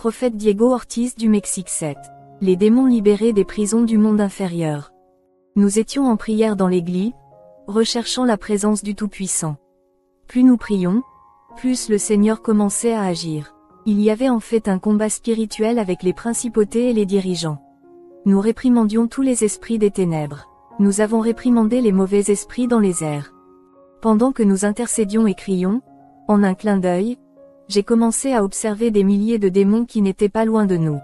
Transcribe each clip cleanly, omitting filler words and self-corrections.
prophète Diego Ortiz du Mexique 7. Les démons libérés des prisons du monde inférieur. Nous étions en prière dans l'église, recherchant la présence du Tout-Puissant. Plus nous prions, plus le Seigneur commençait à agir. Il y avait en fait un combat spirituel avec les principautés et les dirigeants. Nous réprimandions tous les esprits des ténèbres. Nous avons réprimandé les mauvais esprits dans les airs. Pendant que nous intercédions et crions, en un clin d'œil, j'ai commencé à observer des milliers de démons qui n'étaient pas loin de nous.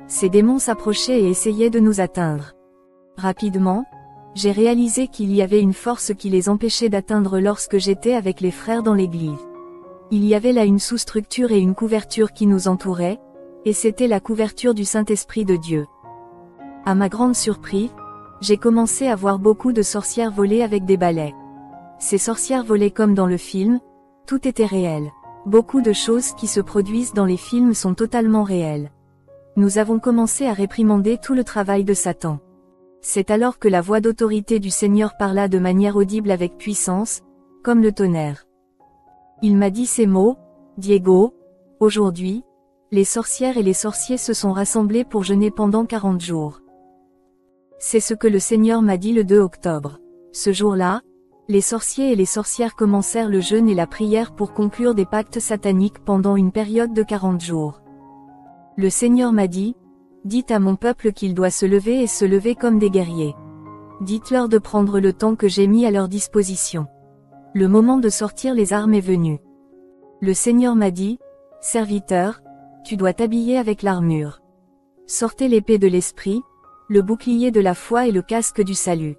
Ces démons s'approchaient et essayaient de nous atteindre. Rapidement, j'ai réalisé qu'il y avait une force qui les empêchait d'atteindre lorsque j'étais avec les frères dans l'église. Il y avait là une sous-structure et une couverture qui nous entouraient, et c'était la couverture du Saint-Esprit de Dieu. À ma grande surprise, j'ai commencé à voir beaucoup de sorcières voler avec des balais. Ces sorcières volaient comme dans le film, tout était réel. Beaucoup de choses qui se produisent dans les films sont totalement réelles. Nous avons commencé à réprimander tout le travail de Satan. C'est alors que la voix d'autorité du Seigneur parla de manière audible avec puissance, comme le tonnerre. Il m'a dit ces mots, « Diego, aujourd'hui, les sorcières et les sorciers se sont rassemblés pour jeûner pendant 40 jours. » C'est ce que le Seigneur m'a dit le 2 octobre. Ce jour-là, les sorciers et les sorcières commencèrent le jeûne et la prière pour conclure des pactes sataniques pendant une période de 40 jours. Le Seigneur m'a dit, « Dites à mon peuple qu'il doit se lever et se lever comme des guerriers. Dites-leur de prendre le temps que j'ai mis à leur disposition. Le moment de sortir les armes est venu. » Le Seigneur m'a dit, « Serviteur, tu dois t'habiller avec l'armure. Sortez l'épée de l'esprit, le bouclier de la foi et le casque du salut.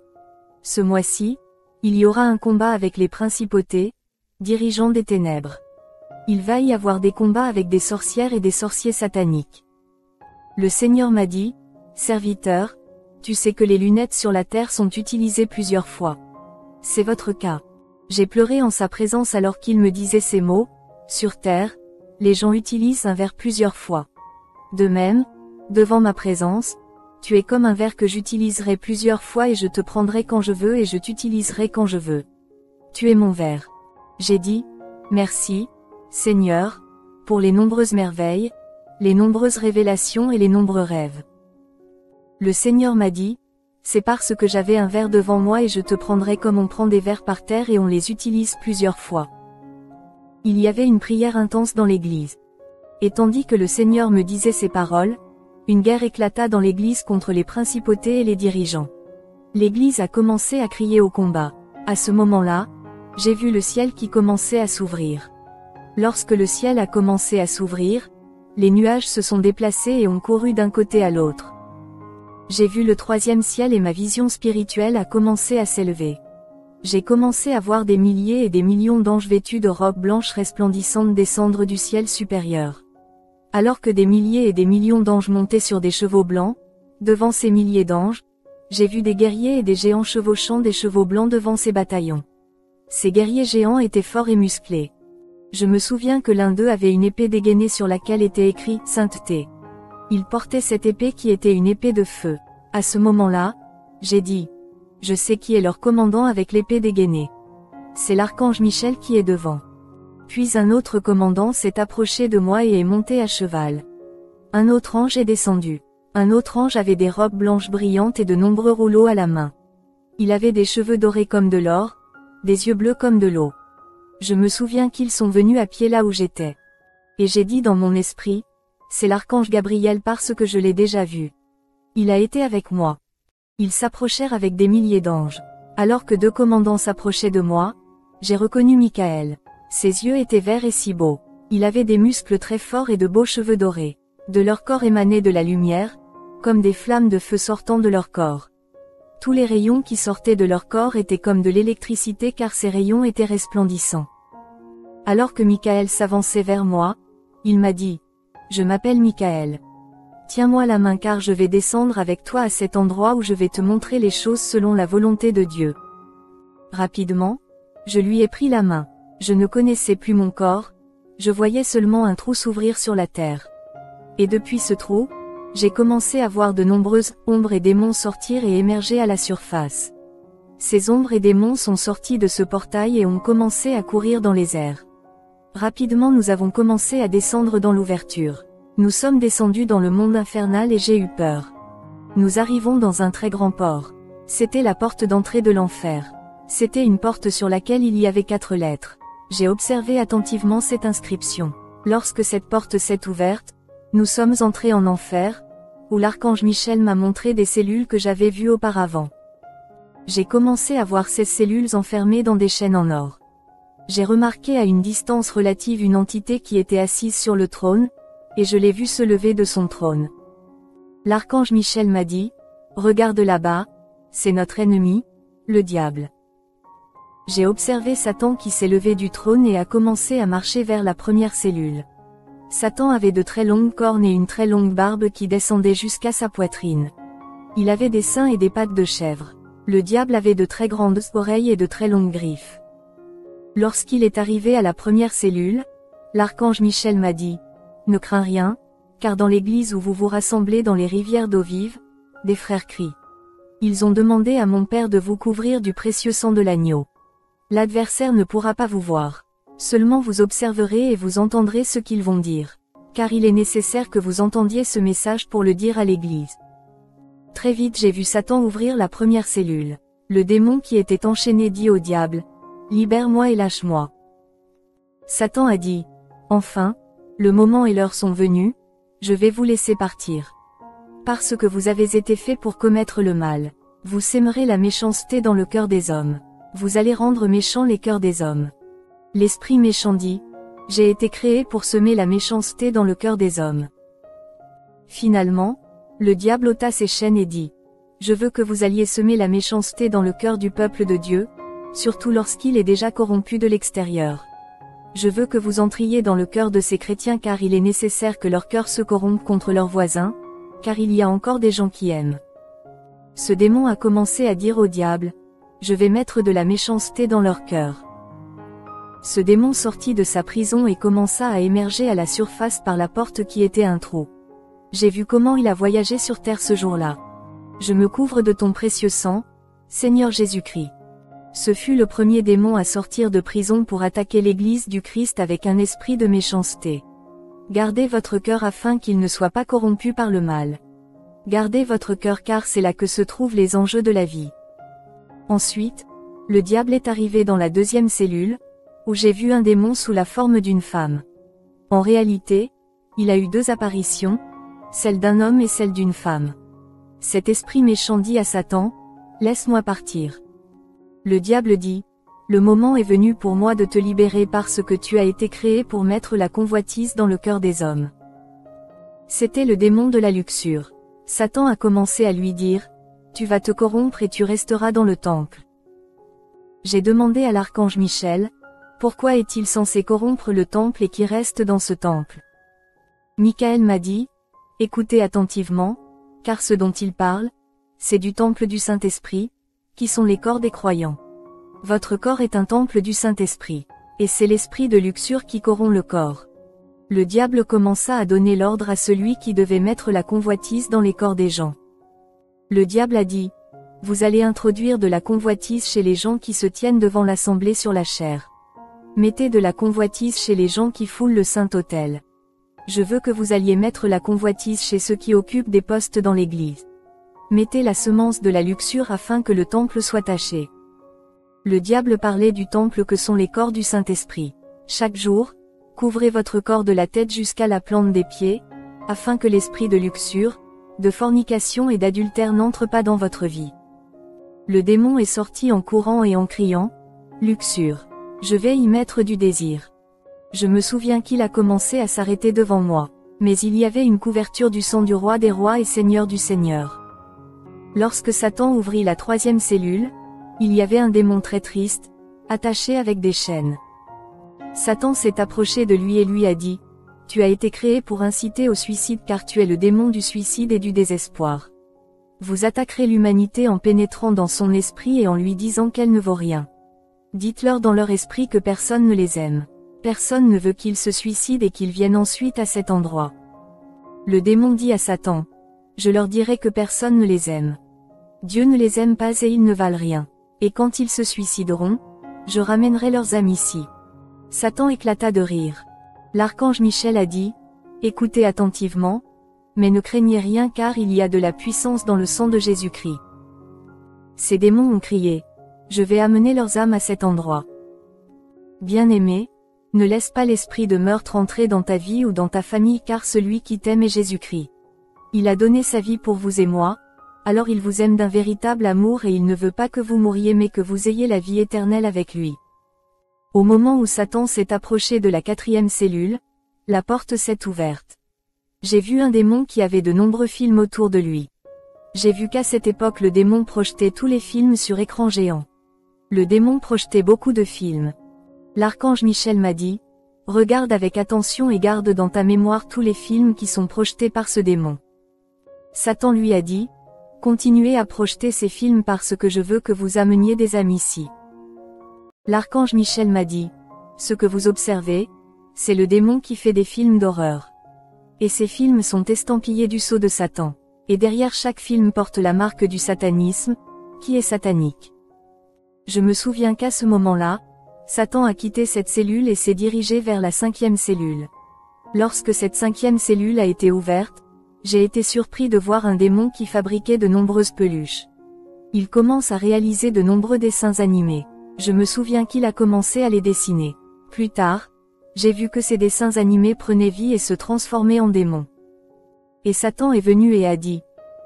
Ce mois-ci, il y aura un combat avec les principautés, dirigeants des ténèbres. Il va y avoir des combats avec des sorcières et des sorciers sataniques. » Le Seigneur m'a dit, « Serviteur, tu sais que les lunettes sur la terre sont utilisées plusieurs fois. C'est votre cas. » J'ai pleuré en sa présence alors qu'il me disait ces mots, « Sur terre, les gens utilisent un verre plusieurs fois. De même, devant ma présence, tu es comme un verre que j'utiliserai plusieurs fois et je te prendrai quand je veux et je t'utiliserai quand je veux. Tu es mon verre. » J'ai dit, « Merci, Seigneur, pour les nombreuses merveilles, les nombreuses révélations et les nombreux rêves. » Le Seigneur m'a dit, « C'est parce que j'avais un verre devant moi et je te prendrai comme on prend des verres par terre et on les utilise plusieurs fois. » Il y avait une prière intense dans l'église. Et tandis que le Seigneur me disait ces paroles, une guerre éclata dans l'église contre les principautés et les dirigeants. L'église a commencé à crier au combat. À ce moment-là, j'ai vu le ciel qui commençait à s'ouvrir. Lorsque le ciel a commencé à s'ouvrir, les nuages se sont déplacés et ont couru d'un côté à l'autre. J'ai vu le 3e ciel et ma vision spirituelle a commencé à s'élever. J'ai commencé à voir des milliers et des millions d'anges vêtus de robes blanches resplendissantes descendre du ciel supérieur. Alors que des milliers et des millions d'anges montaient sur des chevaux blancs, devant ces milliers d'anges, j'ai vu des guerriers et des géants chevauchant des chevaux blancs devant ces bataillons. Ces guerriers géants étaient forts et musclés. Je me souviens que l'un d'eux avait une épée dégainée sur laquelle était écrit « Sainteté ». Il portait cette épée qui était une épée de feu. À ce moment-là, j'ai dit, « Je sais qui est leur commandant avec l'épée dégainée. C'est l'archange Michel qui est devant. » Puis un autre commandant s'est approché de moi et est monté à cheval. Un autre ange est descendu. Un autre ange avait des robes blanches brillantes et de nombreux rouleaux à la main. Il avait des cheveux dorés comme de l'or, des yeux bleus comme de l'eau. Je me souviens qu'ils sont venus à pied là où j'étais. Et j'ai dit dans mon esprit, c'est l'archange Gabriel parce que je l'ai déjà vu. Il a été avec moi. Ils s'approchèrent avec des milliers d'anges. Alors que 2 commandants s'approchaient de moi, j'ai reconnu Michael. Ses yeux étaient verts et si beaux. Il avait des muscles très forts et de beaux cheveux dorés. De leur corps émanait de la lumière, comme des flammes de feu sortant de leur corps. Tous les rayons qui sortaient de leur corps étaient comme de l'électricité car ces rayons étaient resplendissants. Alors que Michael s'avançait vers moi, il m'a dit, « Je m'appelle Michael. Tiens-moi la main car je vais descendre avec toi à cet endroit où je vais te montrer les choses selon la volonté de Dieu. » Rapidement, je lui ai pris la main. Je ne connaissais plus mon corps, je voyais seulement un trou s'ouvrir sur la terre. Et depuis ce trou, j'ai commencé à voir de nombreuses ombres et démons sortir et émerger à la surface. Ces ombres et démons sont sortis de ce portail et ont commencé à courir dans les airs. Rapidement nous avons commencé à descendre dans l'ouverture. Nous sommes descendus dans le monde infernal et j'ai eu peur. Nous arrivons dans un très grand port. C'était la porte d'entrée de l'enfer. C'était une porte sur laquelle il y avait 4 lettres. J'ai observé attentivement cette inscription. Lorsque cette porte s'est ouverte, nous sommes entrés en enfer, où l'archange Michel m'a montré des cellules que j'avais vues auparavant. J'ai commencé à voir ces cellules enfermées dans des chaînes en or. J'ai remarqué à une distance relative une entité qui était assise sur le trône, et je l'ai vue se lever de son trône. L'archange Michel m'a dit, « Regarde là-bas, c'est notre ennemi, le diable. » J'ai observé Satan qui s'est levé du trône et a commencé à marcher vers la première cellule. Satan avait de très longues cornes et une très longue barbe qui descendait jusqu'à sa poitrine. Il avait des seins et des pattes de chèvre. Le diable avait de très grandes oreilles et de très longues griffes. Lorsqu'il est arrivé à la première cellule, l'archange Michel m'a dit, « Ne crains rien, car dans l'église où vous vous rassemblez dans les rivières d'eau vive, des frères crient. Ils ont demandé à mon Père de vous couvrir du précieux sang de l'agneau. L'adversaire ne pourra pas vous voir. Seulement vous observerez et vous entendrez ce qu'ils vont dire. Car il est nécessaire que vous entendiez ce message pour le dire à l'église. » Très vite j'ai vu Satan ouvrir la première cellule. Le démon qui était enchaîné dit au diable, « Libère-moi et lâche-moi. » Satan a dit, « Enfin, le moment et l'heure sont venus, je vais vous laisser partir. Parce que vous avez été fait pour commettre le mal. Vous sèmerez la méchanceté dans le cœur des hommes. Vous allez rendre méchants les cœurs des hommes. » L'esprit méchant dit, « J'ai été créé pour semer la méchanceté dans le cœur des hommes. » Finalement, le diable ôta ses chaînes et dit, « Je veux que vous alliez semer la méchanceté dans le cœur du peuple de Dieu, surtout lorsqu'il est déjà corrompu de l'extérieur. Je veux que vous entriez dans le cœur de ces chrétiens car il est nécessaire que leur cœur se corrompe contre leurs voisins, car il y a encore des gens qui aiment. » Ce démon a commencé à dire au diable, « Je vais mettre de la méchanceté dans leur cœur. » Ce démon sortit de sa prison et commença à émerger à la surface par la porte qui était un trou. J'ai vu comment il a voyagé sur terre ce jour-là. Je me couvre de ton précieux sang, Seigneur Jésus-Christ. Ce fut le premier démon à sortir de prison pour attaquer l'Église du Christ avec un esprit de méchanceté. Gardez votre cœur afin qu'il ne soit pas corrompu par le mal. Gardez votre cœur car c'est là que se trouvent les enjeux de la vie. Ensuite, le diable est arrivé dans la deuxième cellule, où j'ai vu un démon sous la forme d'une femme. En réalité, il a eu 2 apparitions, celle d'un homme et celle d'une femme. Cet esprit méchant dit à Satan, « Laisse-moi partir. » Le diable dit, « Le moment est venu pour moi de te libérer parce que tu as été créé pour mettre la convoitise dans le cœur des hommes. » C'était le démon de la luxure. Satan a commencé à lui dire, « Tu vas te corrompre et tu resteras dans le temple. » J'ai demandé à l'archange Michel, « Pourquoi est-il censé corrompre le temple et qui reste dans ce temple ?» Michael m'a dit, « Écoutez attentivement, car ce dont il parle, c'est du temple du Saint-Esprit, qui sont les corps des croyants. Votre corps est un temple du Saint-Esprit, et c'est l'esprit de luxure qui corrompt le corps. » Le diable commença à donner l'ordre à celui qui devait mettre la convoitise dans les corps des gens. Le diable a dit, « Vous allez introduire de la convoitise chez les gens qui se tiennent devant l'assemblée sur la chaire. Mettez de la convoitise chez les gens qui foulent le Saint-Autel. Je veux que vous alliez mettre la convoitise chez ceux qui occupent des postes dans l'église. Mettez la semence de la luxure afin que le temple soit taché. » Le diable parlait du temple que sont les corps du Saint-Esprit. Chaque jour, couvrez votre corps de la tête jusqu'à la plante des pieds, afin que l'esprit de luxure, de fornication et d'adultère n'entre pas dans votre vie. Le démon est sorti en courant et en criant, « Luxure. Je vais y mettre du désir. » Je me souviens qu'il a commencé à s'arrêter devant moi. Mais il y avait une couverture du sang du roi des rois et seigneur du seigneur. Lorsque Satan ouvrit la 3e cellule, il y avait un démon très triste, attaché avec des chaînes. Satan s'est approché de lui et lui a dit, « Tu as été créé pour inciter au suicide car tu es le démon du suicide et du désespoir. Vous attaquerez l'humanité en pénétrant dans son esprit et en lui disant qu'elle ne vaut rien. Dites-leur dans leur esprit que personne ne les aime. Personne ne veut qu'ils se suicident et qu'ils viennent ensuite à cet endroit. » Le démon dit à Satan, « Je leur dirai que personne ne les aime. Dieu ne les aime pas et ils ne valent rien. Et quand ils se suicideront, je ramènerai leurs âmes ici. » Satan éclata de rire. L'archange Michel a dit, « Écoutez attentivement, mais ne craignez rien car il y a de la puissance dans le sang de Jésus-Christ. Ces démons ont crié. Je vais amener leurs âmes à cet endroit. Bien-aimé, ne laisse pas l'esprit de meurtre entrer dans ta vie ou dans ta famille car celui qui t'aime est Jésus-Christ. Il a donné sa vie pour vous et moi, alors il vous aime d'un véritable amour et il ne veut pas que vous mouriez mais que vous ayez la vie éternelle avec lui. Au moment où Satan s'est approché de la 4e cellule, la porte s'est ouverte. J'ai vu un démon qui avait de nombreux films autour de lui. J'ai vu qu'à cette époque le démon projetait tous les films sur écran géant. Le démon projetait beaucoup de films. L'archange Michel m'a dit, regarde avec attention et garde dans ta mémoire tous les films qui sont projetés par ce démon. Satan lui a dit, continuez à projeter ces films parce que je veux que vous ameniez des âmes ici. L'archange Michel m'a dit, ce que vous observez, c'est le démon qui fait des films d'horreur. Et ces films sont estampillés du sceau de Satan. Et derrière chaque film porte la marque du satanisme, qui est satanique. Je me souviens qu'à ce moment-là, Satan a quitté cette cellule et s'est dirigé vers la 5e cellule. Lorsque cette 5e cellule a été ouverte, j'ai été surpris de voir un démon qui fabriquait de nombreuses peluches. Il commence à réaliser de nombreux dessins animés. Je me souviens qu'il a commencé à les dessiner. Plus tard, j'ai vu que ces dessins animés prenaient vie et se transformaient en démons. Et Satan est venu et a dit,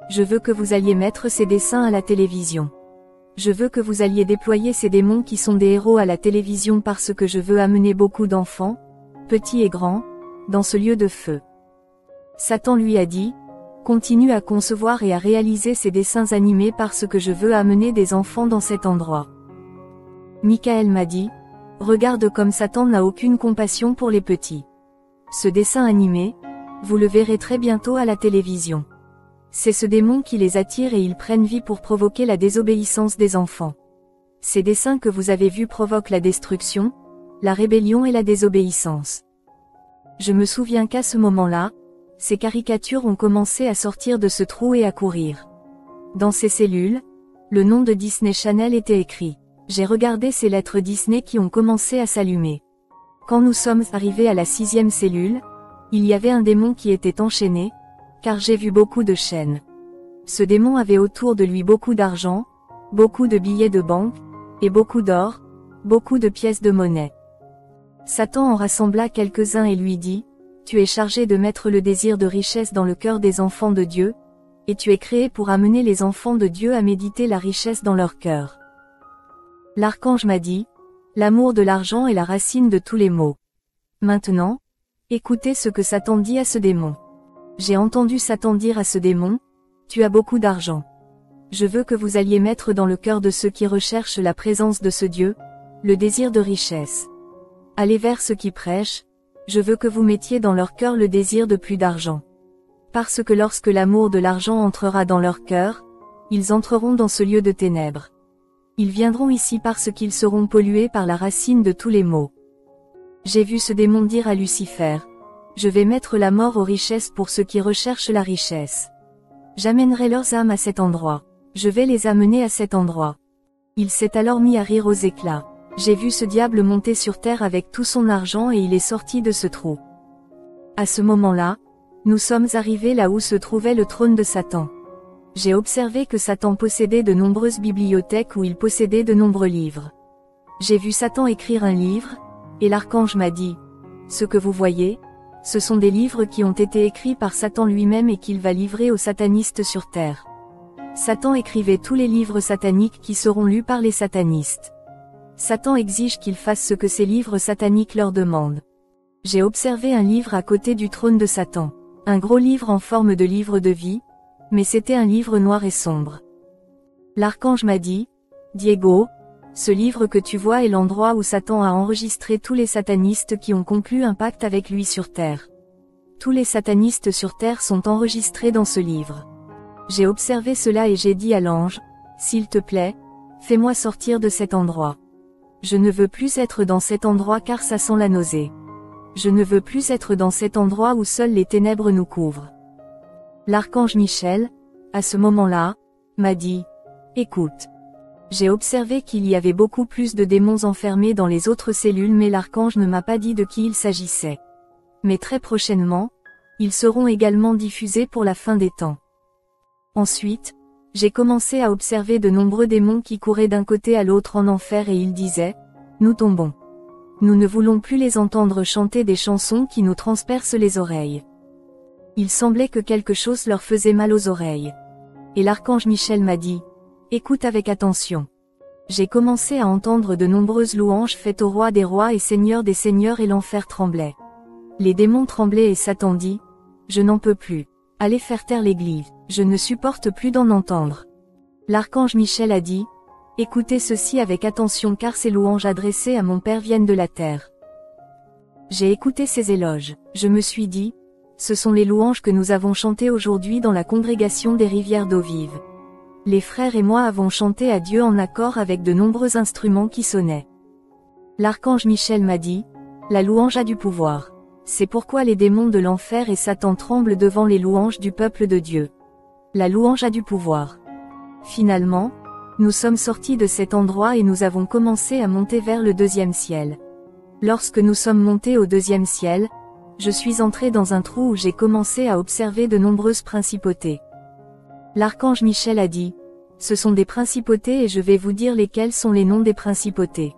je veux que vous alliez mettre ces dessins à la télévision. Je veux que vous alliez déployer ces démons qui sont des héros à la télévision parce que je veux amener beaucoup d'enfants, petits et grands, dans ce lieu de feu. Satan lui a dit, continue à concevoir et à réaliser ces dessins animés parce que je veux amener des enfants dans cet endroit. Michael m'a dit, regarde comme Satan n'a aucune compassion pour les petits. Ce dessin animé, vous le verrez très bientôt à la télévision. C'est ce démon qui les attire et ils prennent vie pour provoquer la désobéissance des enfants. Ces dessins que vous avez vus provoquent la destruction, la rébellion et la désobéissance. Je me souviens qu'à ce moment-là, ces caricatures ont commencé à sortir de ce trou et à courir. Dans ces cellules, le nom de Disney Channel était écrit. J'ai regardé ces lettres Disney qui ont commencé à s'allumer. Quand nous sommes arrivés à la 6e cellule, il y avait un démon qui était enchaîné, car j'ai vu beaucoup de chaînes. Ce démon avait autour de lui beaucoup d'argent, beaucoup de billets de banque, et beaucoup d'or, beaucoup de pièces de monnaie. Satan en rassembla quelques-uns et lui dit, tu es chargé de mettre le désir de richesse dans le cœur des enfants de Dieu, et tu es créé pour amener les enfants de Dieu à méditer la richesse dans leur cœur. L'archange m'a dit, l'amour de l'argent est la racine de tous les maux. Maintenant, écoutez ce que Satan dit à ce démon. J'ai entendu Satan dire à ce démon, tu as beaucoup d'argent. Je veux que vous alliez mettre dans le cœur de ceux qui recherchent la présence de ce Dieu, le désir de richesse. Allez vers ceux qui prêchent, je veux que vous mettiez dans leur cœur le désir de plus d'argent. Parce que lorsque l'amour de l'argent entrera dans leur cœur, ils entreront dans ce lieu de ténèbres. Ils viendront ici parce qu'ils seront pollués par la racine de tous les maux. J'ai vu ce démon dire à Lucifer, je vais mettre la mort aux richesses pour ceux qui recherchent la richesse. J'amènerai leurs âmes à cet endroit. Je vais les amener à cet endroit. Il s'est alors mis à rire aux éclats. J'ai vu ce diable monter sur terre avec tout son argent et il est sorti de ce trou. À ce moment-là, nous sommes arrivés là où se trouvait le trône de Satan. J'ai observé que Satan possédait de nombreuses bibliothèques où il possédait de nombreux livres. J'ai vu Satan écrire un livre, et l'archange m'a dit, ce que vous voyez, ce sont des livres qui ont été écrits par Satan lui-même et qu'il va livrer aux satanistes sur terre. Satan écrivait tous les livres sataniques qui seront lus par les satanistes. Satan exige qu'ils fassent ce que ces livres sataniques leur demandent. J'ai observé un livre à côté du trône de Satan. Un gros livre en forme de livre de vie, mais c'était un livre noir et sombre. L'archange m'a dit, Diego, ce livre que tu vois est l'endroit où Satan a enregistré tous les satanistes qui ont conclu un pacte avec lui sur terre. Tous les satanistes sur terre sont enregistrés dans ce livre. J'ai observé cela et j'ai dit à l'ange, s'il te plaît, fais-moi sortir de cet endroit. Je ne veux plus être dans cet endroit car ça sent la nausée. Je ne veux plus être dans cet endroit où seules les ténèbres nous couvrent. L'archange Michel, à ce moment-là, m'a dit, écoute. J'ai observé qu'il y avait beaucoup plus de démons enfermés dans les autres cellules mais l'archange ne m'a pas dit de qui il s'agissait. Mais très prochainement, Ils seront également diffusés pour la fin des temps. Ensuite, j'ai commencé à observer de nombreux démons qui couraient d'un côté à l'autre en enfer et ils disaient, nous tombons. Nous ne voulons plus les entendre chanter des chansons qui nous transpercent les oreilles. Il semblait que quelque chose leur faisait mal aux oreilles. Et l'archange Michel m'a dit, écoute avec attention. J'ai commencé à entendre de nombreuses louanges faites au roi des rois et seigneur des seigneurs et l'enfer tremblait. Les démons tremblaient et Satan dit, je n'en peux plus. Allez faire taire l'église, je ne supporte plus d'en entendre. L'archange Michel a dit, écoutez ceci avec attention car ces louanges adressées à mon Père viennent de la terre. J'ai écouté ces éloges, je me suis dit, ce sont les louanges que nous avons chantées aujourd'hui dans la congrégation des rivières d'eau vive. Les frères et moi avons chanté à Dieu en accord avec de nombreux instruments qui sonnaient. L'archange Michel m'a dit, la louange a du pouvoir. C'est pourquoi les démons de l'enfer et Satan tremblent devant les louanges du peuple de Dieu. La louange a du pouvoir. Finalement, nous sommes sortis de cet endroit et nous avons commencé à monter vers le deuxième ciel. Lorsque nous sommes montés au deuxième ciel, je suis entré dans un trou où j'ai commencé à observer de nombreuses principautés. L'archange Michel a dit, ce sont des principautés et je vais vous dire lesquels sont les noms des principautés.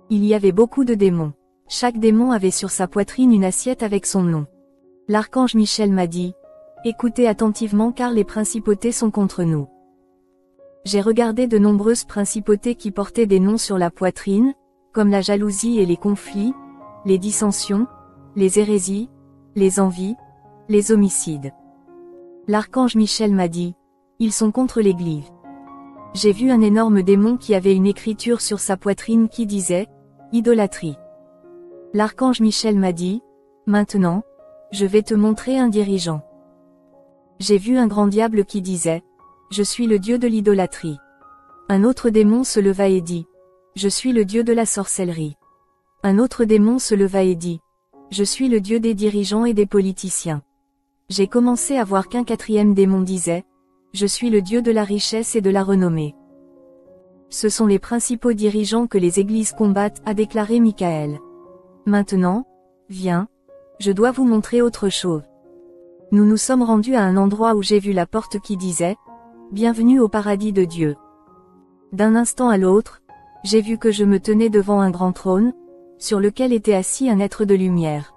Il y avait beaucoup de démons. Chaque démon avait sur sa poitrine une assiette avec son nom. L'archange Michel m'a dit, écoutez attentivement car les principautés sont contre nous. J'ai regardé de nombreuses principautés qui portaient des noms sur la poitrine, comme la jalousie et les conflits, les dissensions, les hérésies, les envies, les homicides. L'archange Michel m'a dit, ils sont contre l'Église. J'ai vu un énorme démon qui avait une écriture sur sa poitrine qui disait, idolâtrie. L'archange Michel m'a dit, maintenant, je vais te montrer un dirigeant. J'ai vu un grand diable qui disait, je suis le dieu de l'idolâtrie. Un autre démon se leva et dit, je suis le dieu de la sorcellerie. Un autre démon se leva et dit, je suis le dieu des dirigeants et des politiciens. J'ai commencé à voir qu'un quatrième démon disait, je suis le dieu de la richesse et de la renommée. Ce sont les principaux dirigeants que les églises combattent, a déclaré Michael. Maintenant, viens, je dois vous montrer autre chose. Nous nous sommes rendus à un endroit où j'ai vu la porte qui disait, bienvenue au paradis de Dieu. D'un instant à l'autre, j'ai vu que je me tenais devant un grand trône, sur lequel était assis un être de lumière.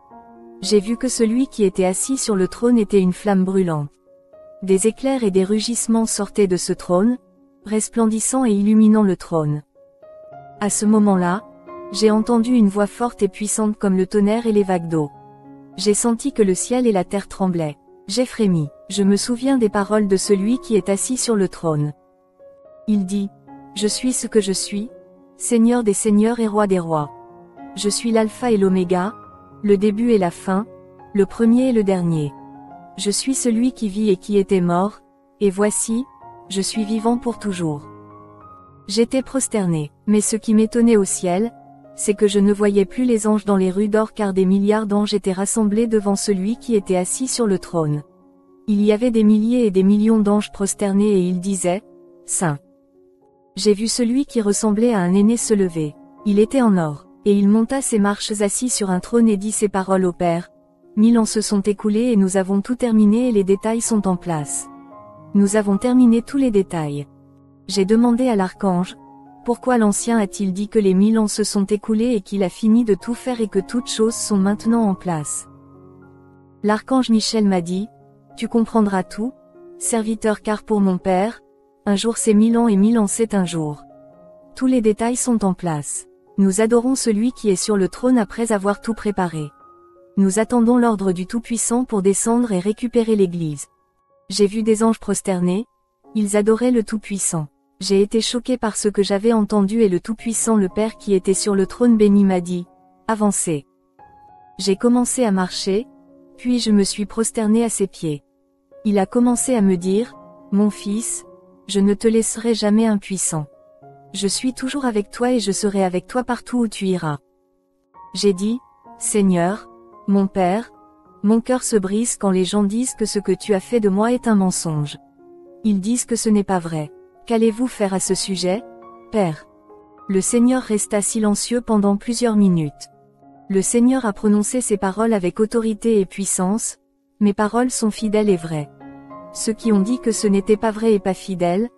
J'ai vu que celui qui était assis sur le trône était une flamme brûlante. Des éclairs et des rugissements sortaient de ce trône, resplendissant et illuminant le trône. À ce moment-là, j'ai entendu une voix forte et puissante comme le tonnerre et les vagues d'eau. J'ai senti que le ciel et la terre tremblaient. J'ai frémi. Je me souviens des paroles de celui qui est assis sur le trône. Il dit, je suis ce que je suis, Seigneur des seigneurs et Roi des rois. Je suis l'alpha et l'oméga, le début et la fin, le premier et le dernier. Je suis celui qui vit et qui était mort, et voici, je suis vivant pour toujours. J'étais prosterné, mais ce qui m'étonnait au ciel, c'est que je ne voyais plus les anges dans les rues d'or car des milliards d'anges étaient rassemblés devant celui qui était assis sur le trône. Il y avait des milliers et des millions d'anges prosternés et ils disaient, Saint. J'ai vu celui qui ressemblait à un aîné se lever. Il était en or. Et il monta ses marches assis sur un trône et dit ces paroles au Père. 1000 ans se sont écoulés et nous avons tout terminé et les détails sont en place. Nous avons terminé tous les détails. J'ai demandé à l'archange, pourquoi l'ancien a-t-il dit que les 1000 ans se sont écoulés et qu'il a fini de tout faire et que toutes choses sont maintenant en place. L'archange Michel m'a dit, tu comprendras tout, serviteur car pour mon Père, un jour c'est 1000 ans et 1000 ans c'est un jour. Tous les détails sont en place. Nous adorons celui qui est sur le trône après avoir tout préparé. Nous attendons l'ordre du Tout-Puissant pour descendre et récupérer l'Église. J'ai vu des anges prosternés, ils adoraient le Tout-Puissant. J'ai été choqué par ce que j'avais entendu et le Tout-Puissant le Père qui était sur le trône béni m'a dit, avancez. J'ai commencé à marcher, puis je me suis prosterné à ses pieds. Il a commencé à me dire, mon fils, je ne te laisserai jamais impuissant. Je suis toujours avec toi et je serai avec toi partout où tu iras. J'ai dit, Seigneur, mon Père, mon cœur se brise quand les gens disent que ce que tu as fait de moi est un mensonge. Ils disent que ce n'est pas vrai. Qu'allez-vous faire à ce sujet, Père? Le Seigneur resta silencieux pendant plusieurs minutes. Le Seigneur a prononcé ces paroles avec autorité et puissance, Mes paroles sont fidèles et vraies. Ceux qui ont dit que ce n'était pas vrai et pas fidèle,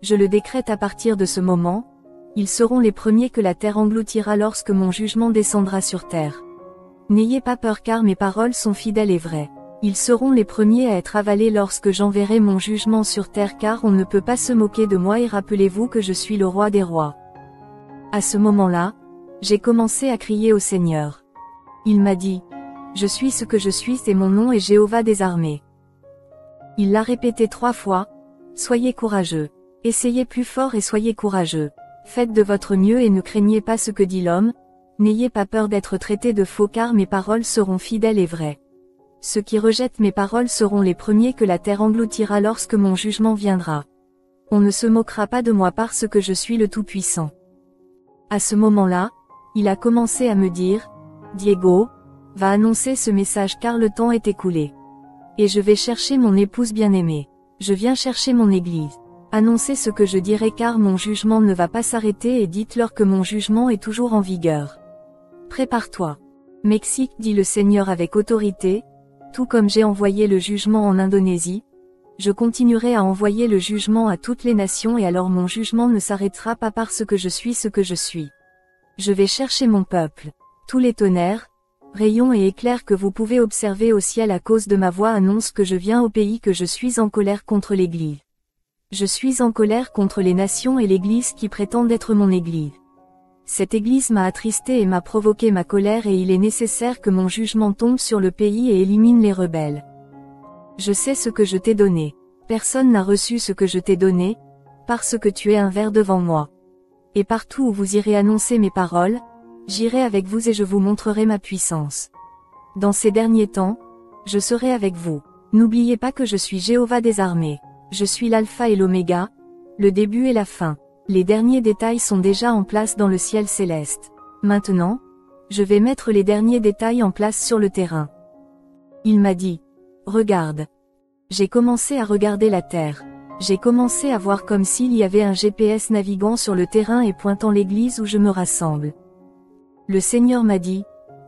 je le décrète à partir de ce moment, ils seront les premiers que la terre engloutira lorsque mon jugement descendra sur terre. N'ayez pas peur car mes paroles sont fidèles et vraies. Ils seront les premiers à être avalés lorsque j'enverrai mon jugement sur terre car on ne peut pas se moquer de moi et rappelez-vous que je suis le roi des rois. À ce moment-là, j'ai commencé à crier au Seigneur. Il m'a dit, je suis ce que je suis et mon nom est Jéhovah des armées. Il l'a répété 3 fois, soyez courageux. Essayez plus fort et soyez courageux. Faites de votre mieux et ne craignez pas ce que dit l'homme, n'ayez pas peur d'être traité de faux car mes paroles seront fidèles et vraies. Ceux qui rejettent mes paroles seront les premiers que la terre engloutira lorsque mon jugement viendra. On ne se moquera pas de moi parce que je suis le Tout-Puissant. À ce moment-là, il a commencé à me dire, Diego, va annoncer ce message car le temps est écoulé. Et je vais chercher mon épouse bien-aimée. Je viens chercher mon église. Annoncez ce que je dirai car mon jugement ne va pas s'arrêter et dites-leur que mon jugement est toujours en vigueur. Prépare-toi. Mexique, dit le Seigneur avec autorité, tout comme j'ai envoyé le jugement en Indonésie, je continuerai à envoyer le jugement à toutes les nations et alors mon jugement ne s'arrêtera pas parce que je suis ce que je suis. Je vais chercher mon peuple. Tous les tonnerres, rayons et éclairs que vous pouvez observer au ciel à cause de ma voix annoncent que je viens au pays que je suis en colère contre l'Église. Je suis en colère contre les nations et l'Église qui prétendent être mon Église. Cette Église m'a attristé et m'a provoqué ma colère et il est nécessaire que mon jugement tombe sur le pays et élimine les rebelles. Je sais ce que je t'ai donné. Personne n'a reçu ce que je t'ai donné, parce que tu es un ver devant moi. Et partout où vous irez annoncer mes paroles, j'irai avec vous et je vous montrerai ma puissance. Dans ces derniers temps, je serai avec vous. N'oubliez pas que je suis Jéhovah des armées. Je suis l'alpha et l'oméga, le début et la fin. Les derniers détails sont déjà en place dans le ciel céleste. Maintenant, je vais mettre les derniers détails en place sur le terrain. Il m'a dit, regarde. J'ai commencé à regarder la terre. J'ai commencé à voir comme s'il y avait un GPS naviguant sur le terrain et pointant l'église où je me rassemble. Le Seigneur m'a dit,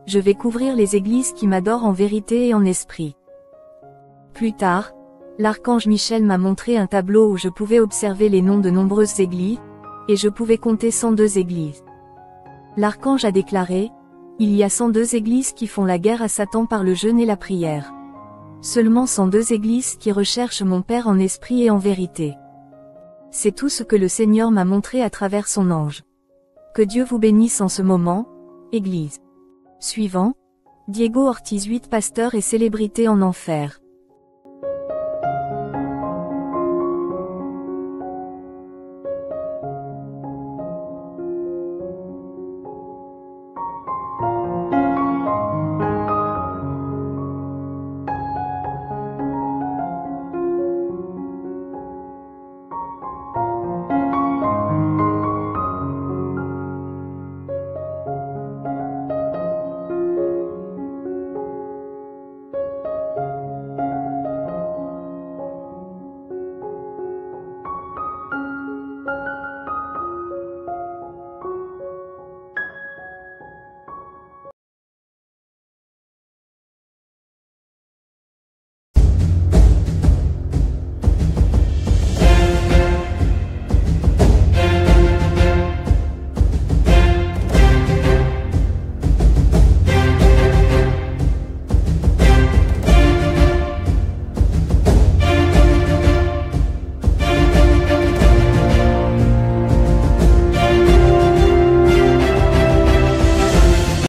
je vais couvrir les églises qui m'adorent en vérité et en esprit. Plus tard, l'archange Michel m'a montré un tableau où je pouvais observer les noms de nombreuses églises, et je pouvais compter 102 églises. L'archange a déclaré, il y a 102 églises qui font la guerre à Satan par le jeûne et la prière. Seulement 102 églises qui recherchent mon Père en esprit et en vérité. C'est tout ce que le Seigneur m'a montré à travers son ange. Que Dieu vous bénisse en ce moment, Église. Suivant, Diego Ortiz 8 pasteur et célébrité en enfer.